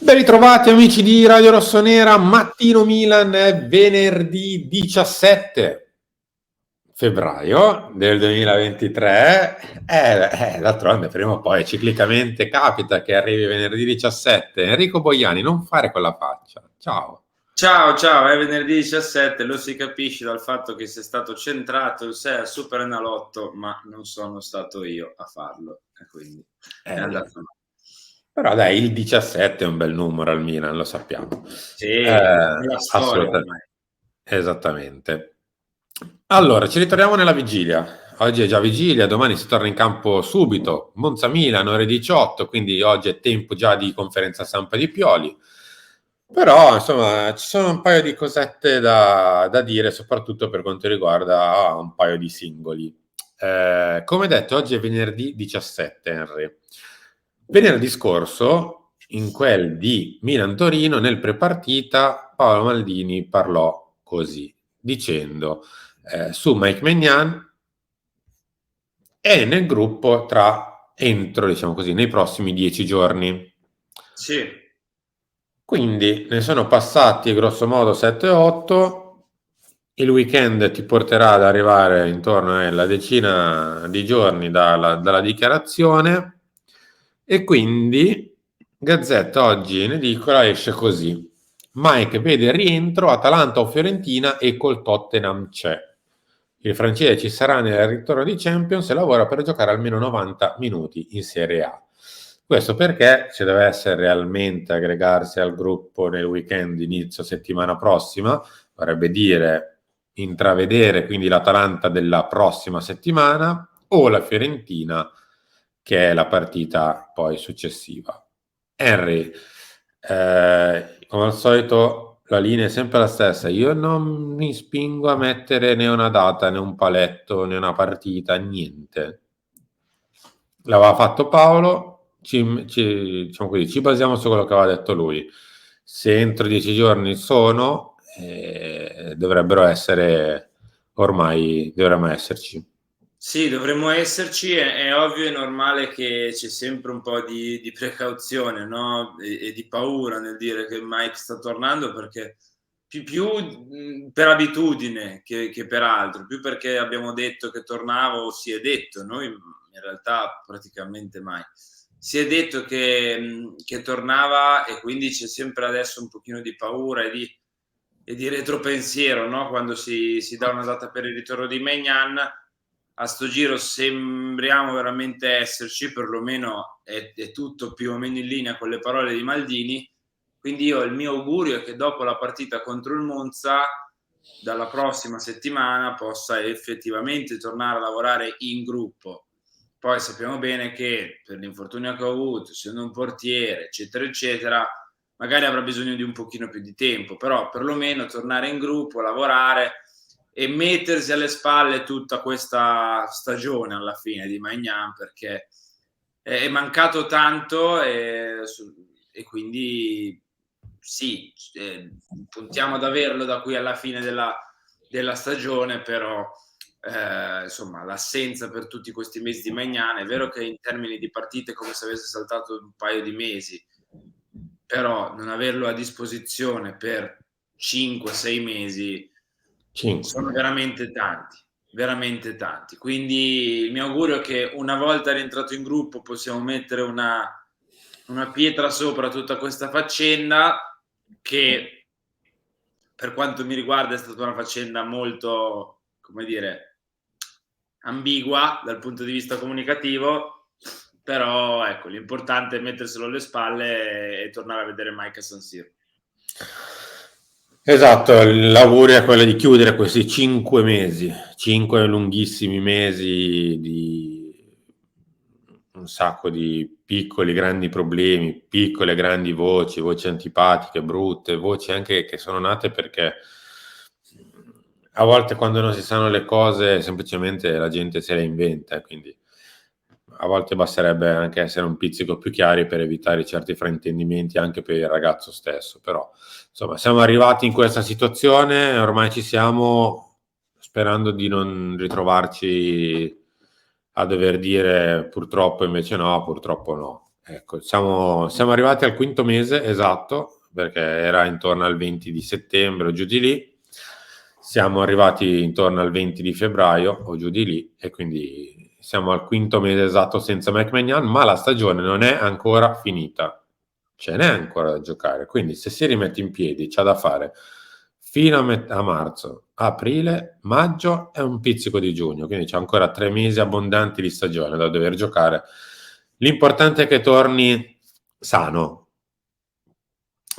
Ben ritrovati amici di Radio Rossonera, Mattino Milan, venerdì 17 febbraio del 2023. D'altronde prima o poi ciclicamente capita che arrivi venerdì 17. Enrico Boiani, non fare quella faccia. Ciao. Ciao, è venerdì 17, lo si capisce dal fatto che sei stato centrato il 6 al Super Enalotto, ma non sono stato io a farlo, e quindi è andato male. Però dai, il 17 è un bel numero al Milan, lo sappiamo. Sì, nella storia Assolutamente. ormai. Esattamente. Allora, ci ritroviamo nella vigilia. Oggi è già vigilia, domani si torna in campo subito. Monza-Milan, ore 18, quindi oggi è tempo già di conferenza stampa di Pioli. Però, insomma, ci sono un paio di cosette da dire, soprattutto per quanto riguarda un paio di singoli. Come detto, oggi è venerdì 17, Henry. Venerdì scorso, in quel di Milan-Torino, nel prepartita, Paolo Maldini parlò così, dicendo su Mike Maignan e nel gruppo entro, diciamo così, nei prossimi 10 giorni. Sì. Quindi ne sono passati grosso modo 7-8. Il weekend ti porterà ad arrivare intorno alla decina di giorni dalla dichiarazione e quindi Gazzetta oggi in edicola esce così: Mike vede rientro Atalanta o Fiorentina e col Tottenham c'è. Il francese ci sarà nel ritorno di Champions e lavora per giocare almeno 90 minuti in Serie A. Questo perché se deve essere realmente aggregarsi al gruppo nel weekend inizio settimana prossima, vorrebbe dire intravedere quindi l'Atalanta della prossima settimana o la Fiorentina, che è la partita poi successiva. Henry, come al solito la linea è sempre la stessa. Io non mi spingo a mettere né una data, né un paletto, né una partita, niente. L'aveva fatto Paolo, diciamo così, ci basiamo su quello che aveva detto lui. Se entro 10 giorni dovremmo esserci. Sì, dovremmo esserci, è ovvio e normale che c'è sempre un po' di precauzione, no? E di paura nel dire che Mike sta tornando, perché più per abitudine che per altro, più perché abbiamo detto che tornava o si è detto, noi in realtà praticamente mai. Si è detto che tornava e quindi c'è sempre adesso un pochino di paura e di retropensiero, no? Quando si dà una data per il ritorno di Maignan. A sto giro sembriamo veramente esserci, perlomeno è tutto più o meno in linea con le parole di Maldini, quindi il mio augurio è che dopo la partita contro il Monza, dalla prossima settimana, possa effettivamente tornare a lavorare in gruppo. Poi sappiamo bene che per l'infortunio che ho avuto, essendo un portiere, eccetera, eccetera, magari avrà bisogno di un pochino più di tempo, però perlomeno tornare in gruppo, lavorare e mettersi alle spalle tutta questa stagione alla fine di Maignan, perché è mancato tanto e quindi sì, puntiamo ad averlo da qui alla fine della stagione, però insomma l'assenza per tutti questi mesi di Maignan, è vero che in termini di partite è come se avesse saltato un paio di mesi, però non averlo a disposizione per 5-6 mesi 5. sono veramente tanti. Quindi il mio augurio è che una volta rientrato in gruppo possiamo mettere una pietra sopra tutta questa faccenda, che per quanto mi riguarda è stata una faccenda molto, come dire, ambigua dal punto di vista comunicativo, però ecco, l'importante è metterselo alle spalle e tornare a vedere Mike a San Siro. Esatto, l'augurio è quello di chiudere questi 5 mesi, 5 lunghissimi mesi di un sacco di piccoli grandi problemi, piccole grandi voci antipatiche, brutte, voci anche che sono nate perché a volte quando non si sanno le cose semplicemente la gente se le inventa, quindi a volte basterebbe anche essere un pizzico più chiari per evitare certi fraintendimenti anche per il ragazzo stesso. Però insomma siamo arrivati in questa situazione, ormai ci siamo, sperando di non ritrovarci a dover dire purtroppo invece no, purtroppo no. Ecco, siamo arrivati al quinto mese, esatto, perché era intorno al 20 di settembre o giù di lì. Siamo arrivati intorno al 20 di febbraio o giù di lì e quindi siamo al quinto mese esatto senza McMahon, ma la stagione non è ancora finita. Ce n'è ancora da giocare, quindi se si rimette in piedi c'ha da fare fino a marzo, aprile, maggio e un pizzico di giugno, quindi c'è ancora 3 mesi abbondanti di stagione da dover giocare. L'importante è che torni sano.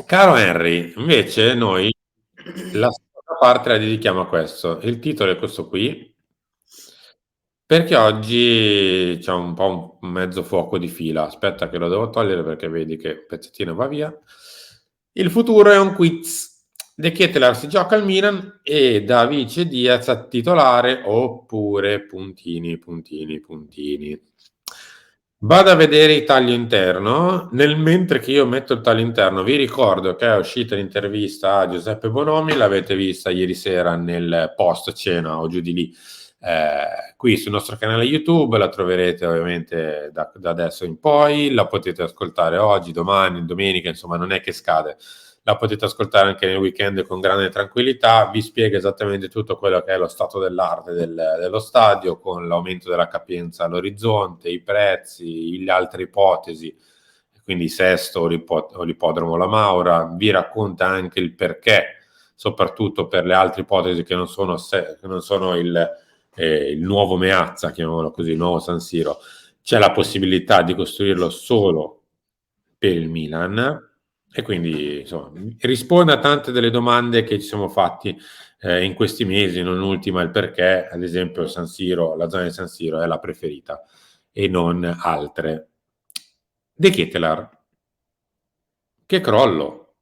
Caro Henry, invece noi la seconda parte la dedichiamo a questo. Il titolo è questo qui, perché oggi c'è un po' un mezzo fuoco di fila. Aspetta che lo devo togliere perché vedi che il pezzettino va via. Il futuro è un quiz. De Ketelaere si gioca al Milan e Davice Diaz a titolare oppure puntini, puntini, puntini. Vado a vedere il taglio interno. Mentre che io metto il taglio interno, vi ricordo che è uscita l'intervista a Giuseppe Bonomi, l'avete vista ieri sera nel post cena o giù di lì, qui sul nostro canale YouTube, la troverete ovviamente da adesso in poi, la potete ascoltare oggi, domani, domenica, insomma non è che scade. La potete ascoltare anche nel weekend con grande tranquillità, vi spiega esattamente tutto quello che è lo stato dell'arte dello stadio, con l'aumento della capienza all'orizzonte, i prezzi, le altre ipotesi, quindi Sesto o l'Ippodromo La Maura, vi racconta anche il perché, soprattutto per le altre ipotesi che non sono il nuovo Meazza, chiamiamolo così, il nuovo San Siro, c'è la possibilità di costruirlo solo per il Milan e quindi insomma, risponde a tante delle domande che ci siamo fatti in questi mesi, non ultima il perché, ad esempio San Siro, la zona di San Siro è la preferita e non altre. De Ketelaere, che crollo!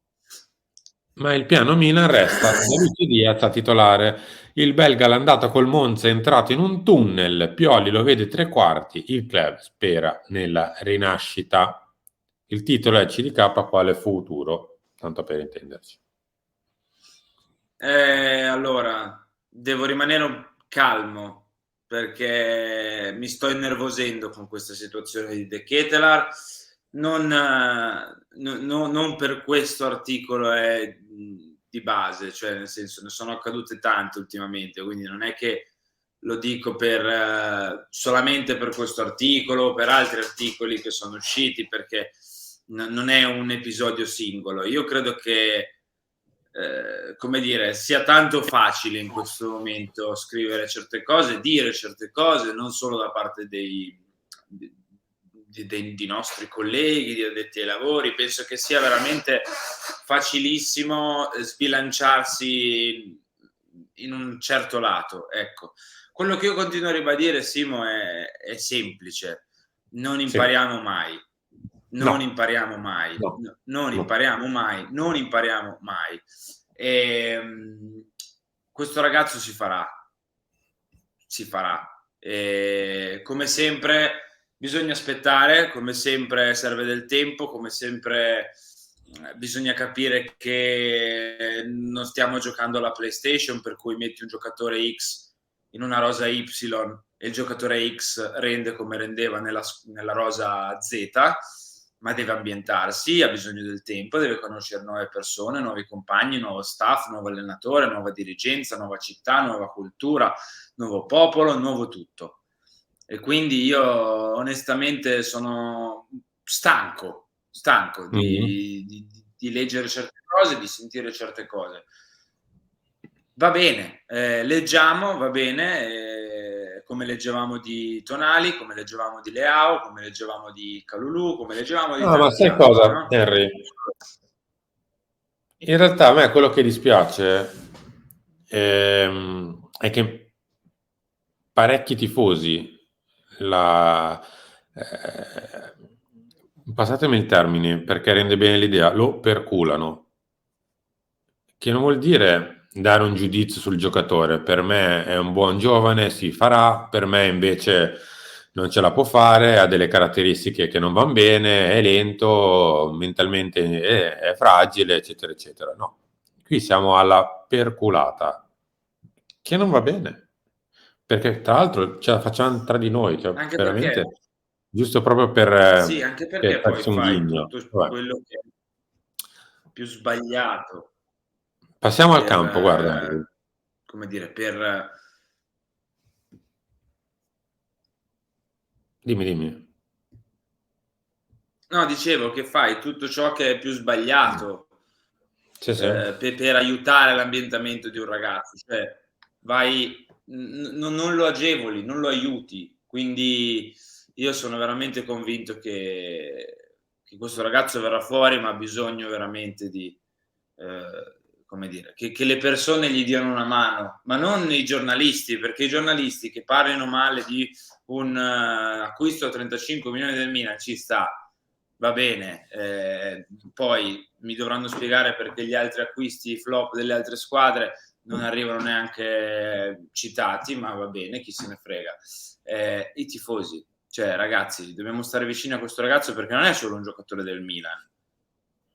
Ma il piano Milan resta Davice Diaz a titolare. Il belga l'andata col Monza è entrato in un tunnel, Pioli lo vede tre quarti, il club spera nella rinascita. Il titolo è CDK quale futuro, tanto per intenderci. Allora, devo rimanere calmo perché mi sto innervosendo con questa situazione di De Ketelaere. Non per questo articolo è di base, cioè nel senso ne sono accadute tante ultimamente, quindi non è che lo dico solamente per questo articolo o per altri articoli che sono usciti, perché non è un episodio singolo. Io credo che come dire, sia tanto facile in questo momento scrivere certe cose, dire certe cose, non solo da parte di nostri colleghi, di addetti ai lavori. Penso che sia veramente facilissimo sbilanciarsi in un certo lato. Ecco. Quello che io continuo a ribadire, Simo, è semplice. Non impariamo mai. Non No, impariamo mai, no, non no. impariamo mai, non impariamo mai. E, questo ragazzo si farà, si farà. E, come sempre bisogna aspettare, come sempre serve del tempo, come sempre bisogna capire che non stiamo giocando alla PlayStation, per cui metti un giocatore X in una rosa Y e il giocatore X rende come rendeva nella rosa Z, ma deve ambientarsi, ha bisogno del tempo, deve conoscere nuove persone, nuovi compagni, nuovo staff, nuovo allenatore, nuova dirigenza, nuova città, nuova cultura, nuovo popolo, nuovo tutto. E quindi io onestamente sono stanco Mm-hmm. di leggere certe cose, di sentire certe cose. Va bene, leggiamo, va bene, come leggevamo di Tonali, come leggevamo di Leao, come leggevamo di Calulu, come leggevamo di No, ma tanti sai altri, cosa, no? Henry? In realtà a me quello che dispiace è che parecchi tifosi passatemi il termine perché rende bene l'idea, lo perculano, che non vuol dire dare un giudizio sul giocatore. Per me è un buon giovane, si farà, per me invece non ce la può fare, ha delle caratteristiche che non vanno bene, è lento, mentalmente è fragile, eccetera, eccetera. No, qui siamo alla perculata, che non va bene, perché tra l'altro ce la facciamo tra di noi, cioè Anche perché veramente giusto proprio Sì, anche per perché poi farci un fai ghigno. tutto Vabbè. quello che è più sbagliato Passiamo al per campo, guarda. come dire, per Dimmi, dimmi. no, dicevo che fai tutto ciò che è più sbagliato, Sì, sì. per aiutare l'ambientamento di un ragazzo, cioè vai non lo agevoli, non lo aiuti. Quindi io sono veramente convinto che questo ragazzo verrà fuori, ma ha bisogno veramente di, come dire, che le persone gli diano una mano, ma non i giornalisti, perché i giornalisti che parlino male di un acquisto a 35 milioni del Milan ci sta, va bene, poi mi dovranno spiegare perché gli altri acquisti flop delle altre squadre non arrivano neanche citati, ma va bene, chi se ne frega. I tifosi, cioè ragazzi, dobbiamo stare vicini a questo ragazzo perché non è solo un giocatore del Milan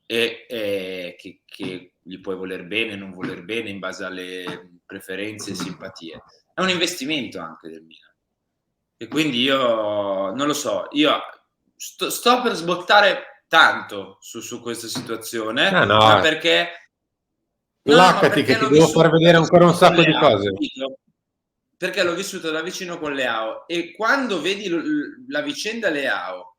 e che gli puoi voler bene, non voler bene in base alle preferenze e simpatie. È un investimento anche del Milan. E quindi io non lo so, io sto per sbottare tanto su questa situazione, No, ma no, perché no, ma placcati che perché ti l'ho devo vissuto far da vedere ancora un vicino con sacco di Leao, cose. capito? Perché l'ho vissuto da vicino con Leao e quando vedi la vicenda Leao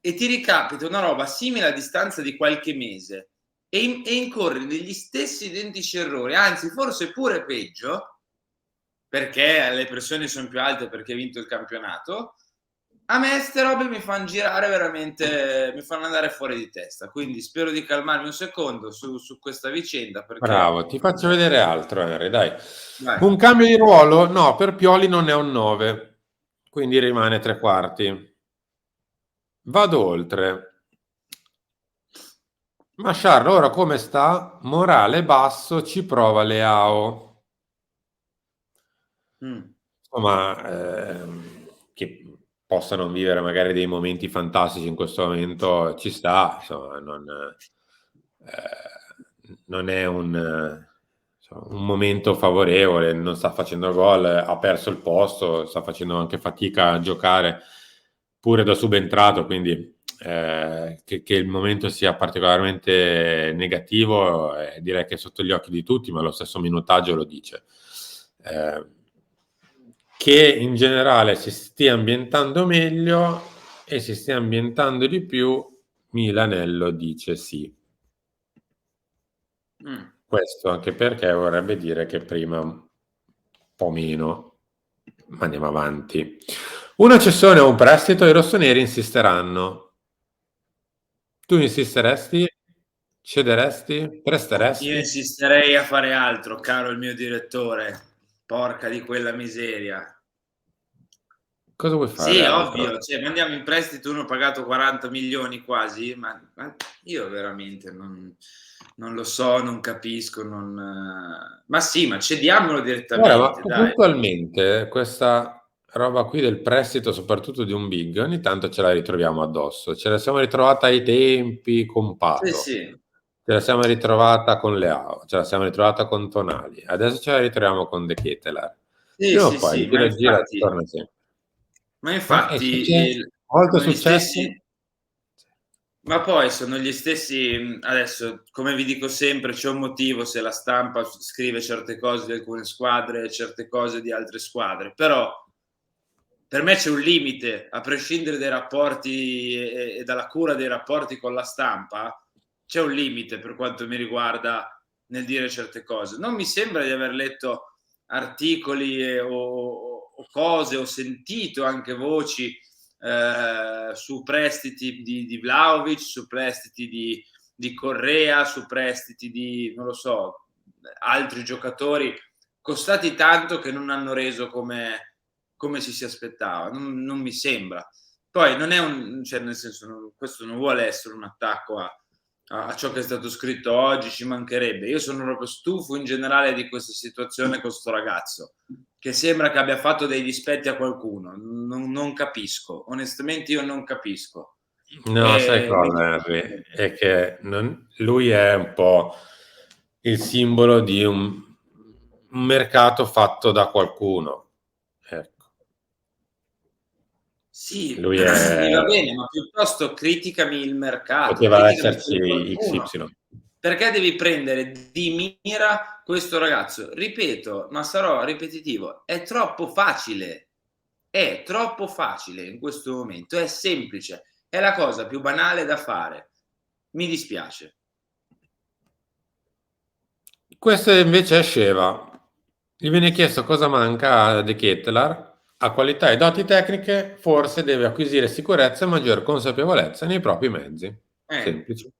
e ti ricapita una roba simile a distanza di qualche mese e incorri negli stessi identici errori, anzi forse pure peggio, perché le pressioni sono più alte perché hai vinto il campionato, a me ste robe mi fanno girare veramente, mi fanno andare fuori di testa. Quindi spero di calmarmi un secondo su questa vicenda perché... Bravo, ti faccio vedere altro, Henry, dai. Vai. Un cambio di ruolo? No, per Pioli non è un 9, quindi rimane tre quarti. Vado oltre. Masciar, ora come sta? Morale basso, ci prova Leao. Mm. Insomma, che possano vivere magari dei momenti fantastici in questo momento ci sta, insomma, non è un momento favorevole, non sta facendo gol, ha perso il posto, sta facendo anche fatica a giocare pure da subentrato, quindi che il momento sia particolarmente negativo, direi che è sotto gli occhi di tutti, ma lo stesso minutaggio lo dice. Che in generale si stia ambientando meglio e si stia ambientando di più, Milanello dice sì. Mm. Questo anche perché vorrebbe dire che prima un po' meno, ma andiamo avanti. Una cessione o un prestito, i rossoneri insisteranno. Tu insisteresti? Cederesti? Io Presteresti? insisterei a fare altro, caro il mio direttore. Porca di quella miseria. Cosa vuoi Sì, fare altro? ovvio, cioè, mandiamo in prestito uno pagato 40 milioni quasi, ma io veramente non lo so, non capisco, ma sì, ma cediamolo Guarda, ma direttamente, dai. puntualmente questa roba qui del prestito, soprattutto di un big, ogni tanto ce la ritroviamo addosso. Ce la siamo ritrovata ai tempi con Sì, Pato, sì, ce la siamo ritrovata con Leao, ce la siamo ritrovata con Tonali, adesso ce la ritroviamo con De Ketelaere. sì, Prima o sì, poi, sì, gira, torna sempre. ma Ma è infatti successo? A volte è sono gli successo? stessi, ma poi sono gli stessi, adesso, come vi dico sempre, c'è un motivo se la stampa scrive certe cose di alcune squadre e certe cose di altre squadre, però per me c'è un limite, a prescindere dai rapporti e dalla cura dei rapporti con la stampa, c'è un limite per quanto mi riguarda nel dire certe cose. Non mi sembra di aver letto articoli o cose, ho sentito anche voci su prestiti di Vlahovic, su prestiti di Correa, su prestiti di, non lo so, altri giocatori costati tanto che non hanno reso come ci si aspettava. Non mi sembra. Poi non è cioè nel senso, questo non vuole essere un attacco a ciò che è stato scritto oggi, ci mancherebbe. Io sono proprio stufo in generale di questa situazione con sto ragazzo, che sembra che abbia fatto dei dispetti a qualcuno. Non capisco, onestamente io non capisco. No, sai Mi cosa, Henry? dispiace. È che lui è un po' il simbolo di un mercato fatto da qualcuno. Ecco. Sì, Lui mi va è... bene, ma piuttosto criticami il mercato, poteva criticami esserci qualcuno. XY. Perché devi prendere di mira questo ragazzo? Ripeto, ma sarò ripetitivo, è troppo facile. È troppo facile in questo momento, è semplice, è la cosa più banale da fare. Mi dispiace. Questo invece è Sheva. Gli viene chiesto cosa manca a De Ketelaar. Ha qualità e doti tecniche, forse deve acquisire sicurezza e maggior consapevolezza nei propri mezzi. Eh, Semplice.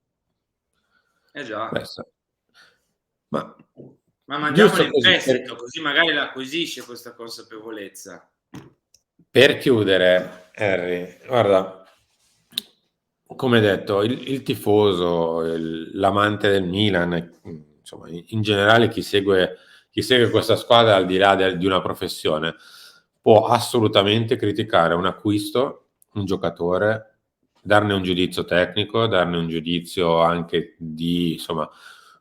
eh già. Questo. Ma Ma mandiamolo giusto in così, prestito, così magari l'acquisisce questa consapevolezza. per chiudere, Harry, guarda, come detto, il tifoso, l'amante del Milan, insomma, in generale chi segue questa squadra al di là di una professione, può assolutamente criticare un acquisto, un giocatore, darne un giudizio tecnico, darne un giudizio anche di, insomma,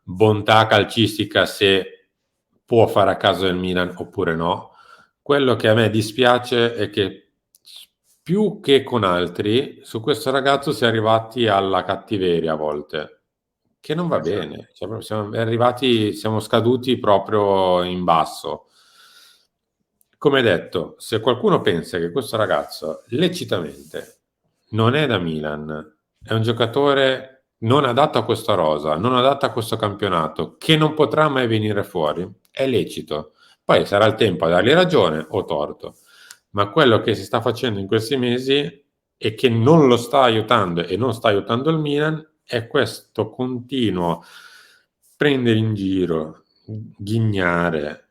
bontà calcistica se può fare a caso del Milan oppure no. Quello che a me dispiace è che più che con altri, su questo ragazzo si è arrivati alla cattiveria a volte, che non va Esatto. bene. Cioè, proprio siamo arrivati, siamo scaduti proprio in basso. Come detto, se qualcuno pensa che questo ragazzo lecitamente non è da Milan, è un giocatore non adatto a questa rosa, non adatto a questo campionato, che non potrà mai venire fuori, è lecito. Poi sarà il tempo a dargli ragione o torto. Ma quello che si sta facendo in questi mesi e che non lo sta aiutando e non sta aiutando il Milan è questo continuo prendere in giro, ghignare.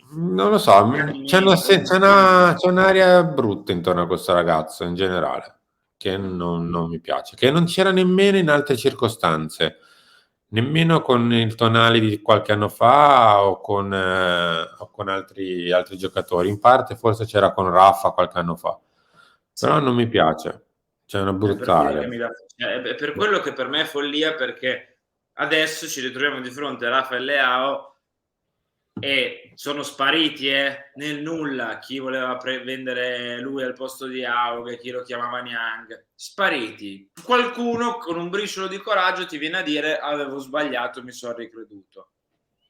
Non lo so, c'è un'aria brutta intorno a questo ragazzo in generale, che non mi piace, che non c'era nemmeno in altre circostanze, nemmeno con il Tonali di qualche anno fa o con altri giocatori. In parte forse c'era con Raffa qualche anno fa, però Sì. non mi piace, c'è una È per brutta quello che aria. mi dà è per quello che per me è follia, perché adesso ci ritroviamo di fronte a Rafael Leao e sono spariti, nel nulla, chi voleva vendere lui al posto di Aughe, chi lo chiamava Niang, spariti. Qualcuno con un briciolo di coraggio ti viene a dire avevo sbagliato, mi sono ricreduto.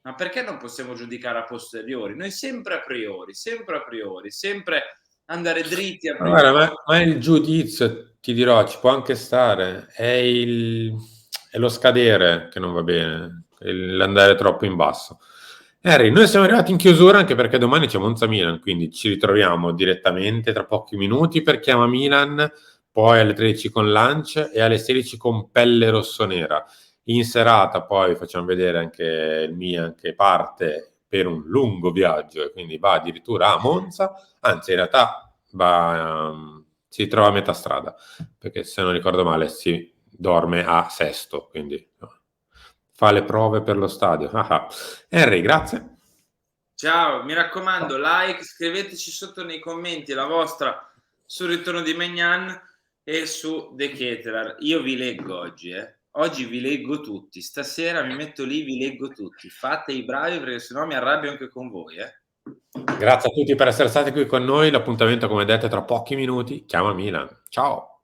Ma perché non possiamo giudicare a posteriori? Noi sempre a priori, sempre a priori, sempre andare dritti a Ma guarda, priori. ma il giudizio, ti dirò, ci può anche stare, è lo scadere che non va bene, l'andare troppo in basso. Harry, noi siamo arrivati in chiusura anche perché domani c'è Monza-Milan, quindi ci ritroviamo direttamente tra pochi minuti per Chiama Milan, poi alle 13 con Lunch e alle 16 con Pelle Rossonera. In serata poi facciamo vedere anche il Milan che parte per un lungo viaggio e quindi va addirittura a Monza, anzi in realtà si trova a metà strada, perché se non ricordo male si dorme a Sesto, quindi no, fa le prove per lo stadio. Henry, grazie. Ciao, mi raccomando, like, scriveteci sotto nei commenti la vostra sul ritorno di Maignan e su De Ketelaar. Io vi leggo oggi, Oggi vi leggo tutti. Stasera mi metto lì, vi leggo tutti. Fate i bravi perché sennò mi arrabbio anche con voi, Grazie a tutti per essere stati qui con noi. L'appuntamento, come detto, è tra pochi minuti. Chiama Milan. Ciao.